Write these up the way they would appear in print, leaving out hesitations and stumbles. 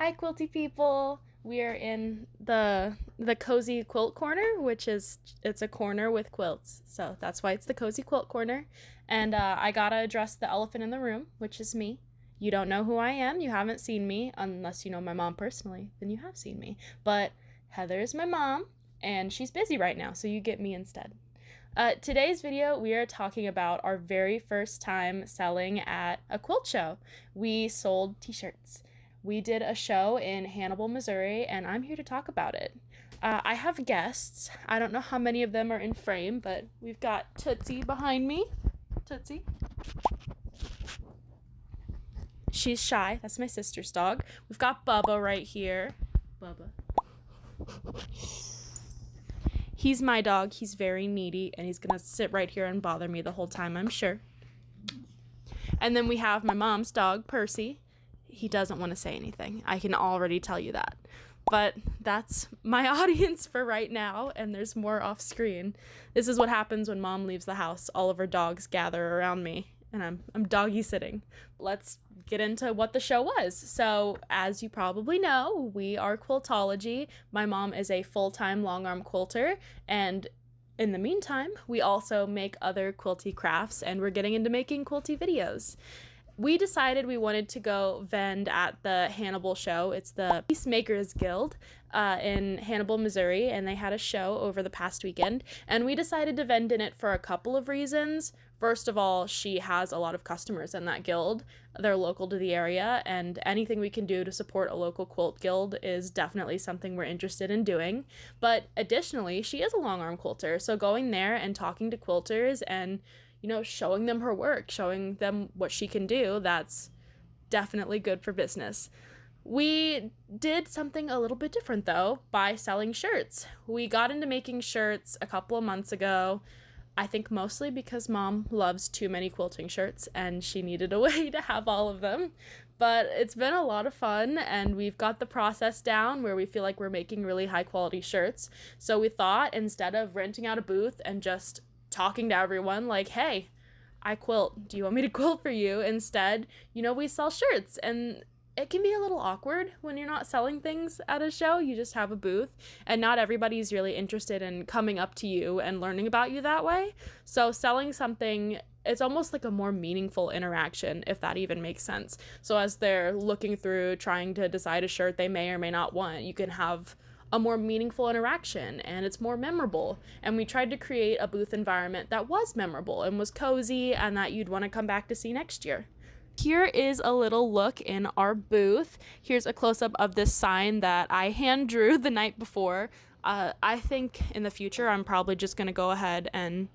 Hi, quilty people. We are in the cozy quilt corner, which is it's a corner with quilts, so that's why it's the cozy quilt corner. And I gotta address the elephant in the room, which is me. You don't know who I am. You haven't seen me unless you know my mom personally. Then you have seen me. But Heather is my mom, and she's busy right now, so you get me instead. Today's video, we are talking about our very first time selling at a quilt show. We sold t-shirts. We did a show in Hannibal, Missouri, and I'm here to talk about it. I have guests. I don't know how many of them are in frame, but we've got Tootsie behind me. Tootsie. She's shy. That's my sister's dog. We've got Bubba right here. Bubba. He's my dog. He's very needy, and he's gonna sit right here and bother me the whole time, I'm sure. And then we have my mom's dog, Percy. He doesn't want to say anything. I can already tell you that. But that's my audience for right now, and there's more off screen. This is what happens when mom leaves the house. All of her dogs gather around me, and I'm doggy sitting. Let's get into what the show was. So, as you probably know, we are Quiltology. My mom is a full-time long arm quilter, and in the meantime, we also make other quilty crafts, and we're getting into making quilty videos. We decided we wanted to go vend at the Hannibal show. It's the Piecemakers Guild in Hannibal, Missouri, and they had a show over the past weekend. And we decided to vend in it for a couple of reasons. First of all, she has a lot of customers in that guild. They're local to the area, and anything we can do to support a local quilt guild is definitely something we're interested in doing. But additionally, she is a long arm quilter, so going there and talking to quilters and showing them her work, showing them what she can do, that's definitely good for business. We did something a little bit different, though, by selling shirts. We got into making shirts a couple of months ago, I think mostly because mom loves too many quilting shirts, and she needed a way to have all of them. But it's been a lot of fun, and we've got the process down where we feel like we're making really high-quality shirts. So we thought, instead of renting out a booth and just talking to everyone like, hey, I quilt, do you want me to quilt for you? Instead, we sell shirts, and it can be a little awkward when you're not selling things at a show. You just have a booth, and not everybody's really interested in coming up to you and learning about you that way. So selling something, it's almost like a more meaningful interaction, if that even makes sense. So as they're looking through, trying to decide a shirt they may or may not want, you can have a more meaningful interaction, and it's more memorable. And we tried to create a booth environment that was memorable and was cozy and that you'd want to come back to see next year. Here is a little look in our booth. Here's a close-up of this sign that I hand drew the night before. I think in the future I'm probably just going to go ahead and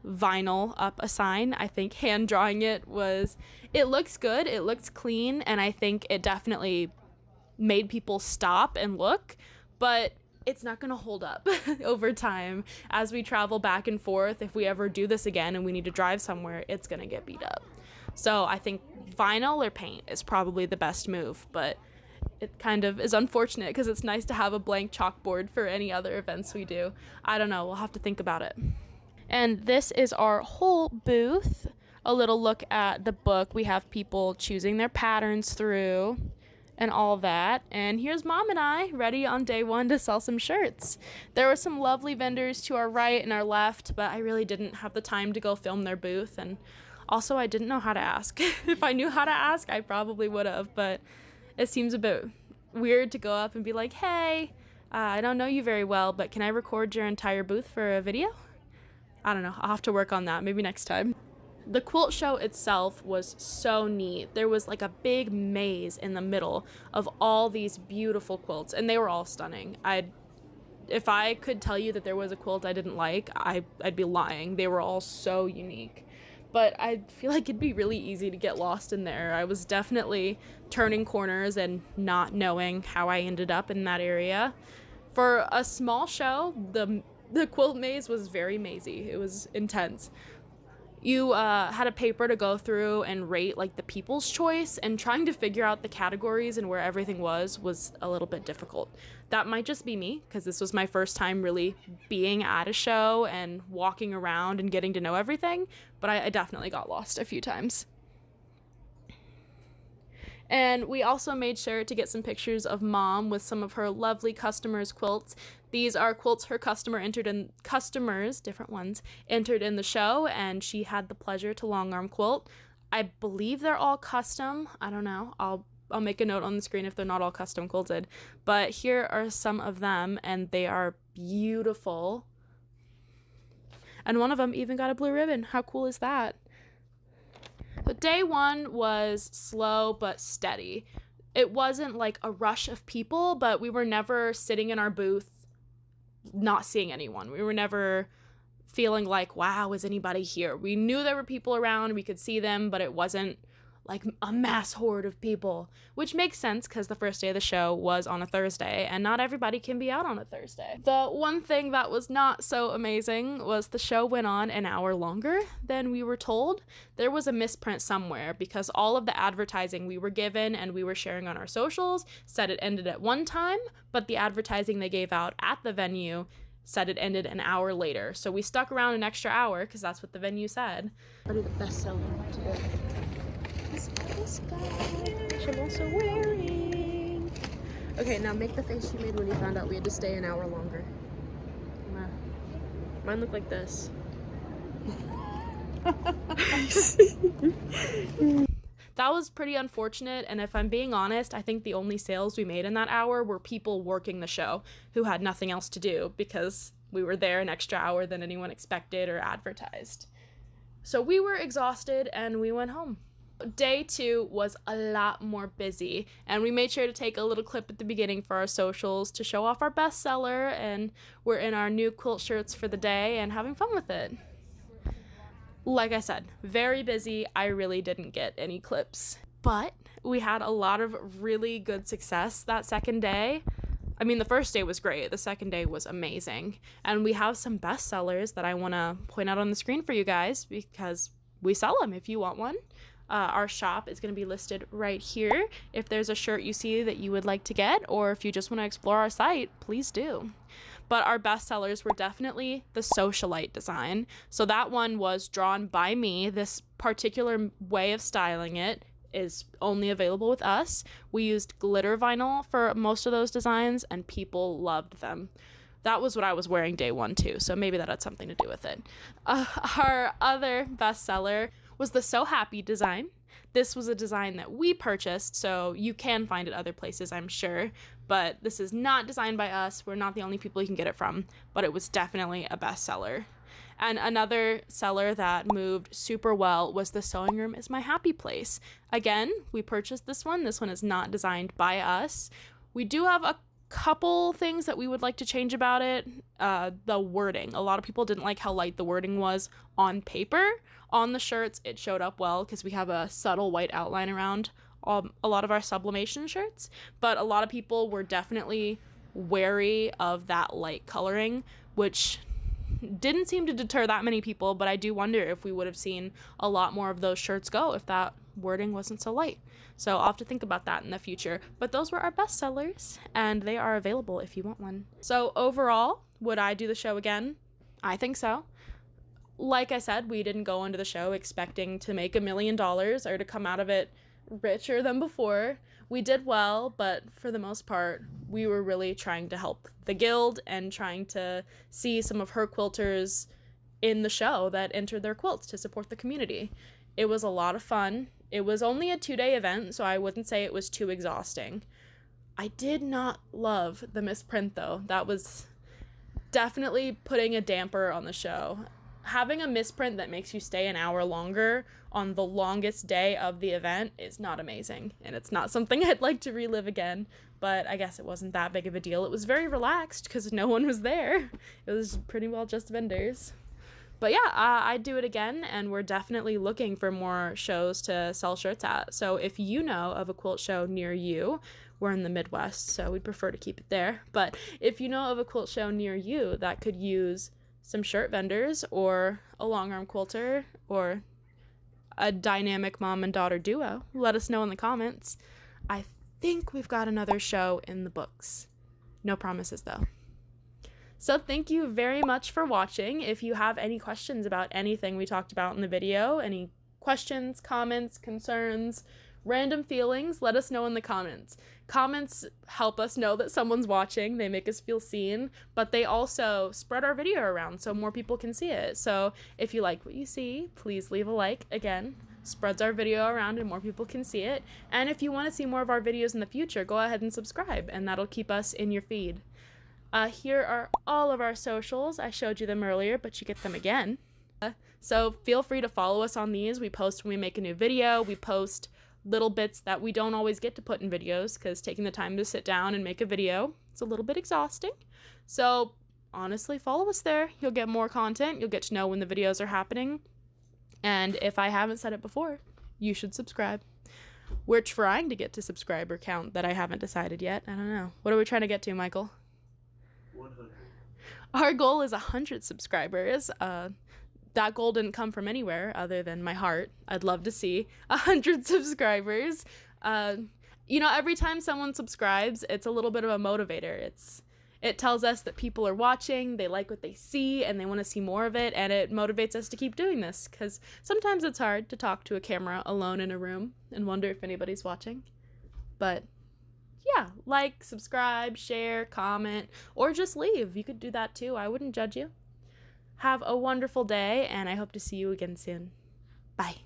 vinyl up a sign. I think hand drawing it looks good, it looks clean, and I think it definitely made people stop and look. But it's not going to hold up over time. As we travel back and forth, if we ever do this again and we need to drive somewhere, it's going to get beat up. So I think vinyl or paint is probably the best move, but it kind of is unfortunate because it's nice to have a blank chalkboard for any other events we do. I don't know. We'll have to think about it. And this is our whole booth. A little look at the book. We have people choosing their patterns through and all that. And here's mom and I ready on day one to sell some shirts. There were some lovely vendors to our right and our left, but I really didn't have the time to go film their booth. And also, I didn't know how to ask. If I knew how to ask, I probably would have, but it seems a bit weird to go up and be like, hey, I don't know you very well, but can I record your entire booth for a video? I don't know. I'll have to work on that. Maybe next time. The quilt show itself was so neat. There was like a big maze in the middle of all these beautiful quilts, and they were all stunning. If I could tell you that there was a quilt I didn't like, I'd be lying. They were all so unique. But I feel like it'd be really easy to get lost in there. I was definitely turning corners and not knowing how I ended up in that area. For a small show, the quilt maze was very mazy. It was intense. You had a paper to go through and rate like the people's choice, and trying to figure out the categories and where everything was a little bit difficult. That might just be me, because this was my first time really being at a show and walking around and getting to know everything, but I definitely got lost a few times. And we also made sure to get some pictures of Mom with some of her lovely customers' quilts. These are quilts her different ones, entered in the show, and she had the pleasure to long arm quilt. I believe they're all custom. I don't know. I'll make a note on the screen if they're not all custom quilted. But here are some of them, and they are beautiful. And one of them even got a blue ribbon. How cool is that? So day one was slow but steady. It wasn't like a rush of people, but we were never sitting in our booth not seeing anyone. We were never feeling like, wow, is anybody here? We knew there were people around, we could see them, but it wasn't like a mass horde of people, which makes sense because the first day of the show was on a Thursday, and not everybody can be out on a Thursday. The one thing that was not so amazing was the show went on an hour longer than we were told. There was a misprint somewhere because all of the advertising we were given and we were sharing on our socials said it ended at one time, but the advertising they gave out at the venue said it ended an hour later. So we stuck around an extra hour because that's what the venue said. What are the best seller today? This guy, which I'm also wearing. Okay, now make the face you made when you found out we had to stay an hour longer. Mine looked like this. That was pretty unfortunate, and if I'm being honest, I think the only sales we made in that hour were people working the show who had nothing else to do because we were there an extra hour than anyone expected or advertised. So we were exhausted and we went home. Day two was a lot more busy, and we made sure to take a little clip at the beginning for our socials to show off our bestseller, and we're in our new quilt shirts for the day and having fun with it. Like I said, very busy. I really didn't get any clips, but we had a lot of really good success that second day. I mean, the first day was great. The second day was amazing. And we have some bestsellers that I want to point out on the screen for you guys because we sell them if you want one. Our shop is going to be listed right here. If there's a shirt you see that you would like to get, or if you just want to explore our site, please do. But our bestsellers were definitely the socialite design. So that one was drawn by me. This particular way of styling it is only available with us. We used glitter vinyl for most of those designs, and people loved them. That was what I was wearing day one too, so maybe that had something to do with it. Our other bestseller was the So Happy design. This was a design that we purchased, so you can find it other places, I'm sure, but this is not designed by us. We're not the only people you can get it from, but it was definitely a bestseller. And another seller that moved super well was The Sewing Room is My Happy Place. Again, we purchased this one. This one is not designed by us. We do have a couple things that we would like to change about it. The wording. A lot of people didn't like how light the wording was on paper. On the shirts, it showed up well because we have a subtle white outline around a lot of our sublimation shirts, but a lot of people were definitely wary of that light coloring, which didn't seem to deter that many people, but I do wonder if we would have seen a lot more of those shirts go if that wording wasn't so light. So I'll have to think about that in the future. But those were our best sellers, and they are available if you want one. So overall, would I do the show again? I think so. Like I said, we didn't go into the show expecting to make $1 million or to come out of it richer than before. We did well, but for the most part, we were really trying to help the guild and trying to see some of her quilters in the show that entered their quilts to support the community. It was a lot of fun. It was only a 2-day event, so I wouldn't say it was too exhausting. I did not love the misprint, though. That was definitely putting a damper on the show. Having a misprint that makes you stay an hour longer on the longest day of the event is not amazing, and it's not something I'd like to relive again, but I guess it wasn't that big of a deal. It was very relaxed because no one was there. It was pretty well just vendors. But yeah, I'd do it again, and we're definitely looking for more shows to sell shirts at. So if you know of a quilt show near you, we're in the Midwest, so we'd prefer to keep it there. But if you know of a quilt show near you that could use some shirt vendors or a long arm quilter or a dynamic mom and daughter duo, let us know in the comments. I think we've got another show in the books. No promises though. So thank you very much for watching. If you have any questions about anything we talked about in the video, any questions, comments, concerns, Random feelings, let us know in the comments. Comments help us know that someone's watching. They make us feel seen, but they also spread our video around so more people can see it. So if you like what you see, please leave a like. Again, spreads our video around and more people can see it. And if you want to see more of our videos in the future, go ahead and subscribe, and that'll keep us in your feed. Here are all of our socials. I showed you them earlier, but you get them again. So feel free to follow us on these. We post when we make a new video. We post little bits that we don't always get to put in videos because taking the time to sit down and make a video, it's a little bit exhausting. So honestly, follow us there. You'll get more content. You'll get to know when the videos are happening. And if I haven't said it before, you should subscribe. We're trying to get to subscriber count that I haven't decided yet. I don't know. What are we trying to get to, Michael? 100. Our goal is 100 subscribers. That goal didn't come from anywhere other than my heart. I'd love to see 100 subscribers. Every time someone subscribes, it's a little bit of a motivator. It tells us that people are watching, they like what they see, and they want to see more of it, and it motivates us to keep doing this, because sometimes it's hard to talk to a camera alone in a room and wonder if anybody's watching. But yeah, like, subscribe, share, comment, or just leave. You could do that too. I wouldn't judge you. Have a wonderful day, and I hope to see you again soon. Bye.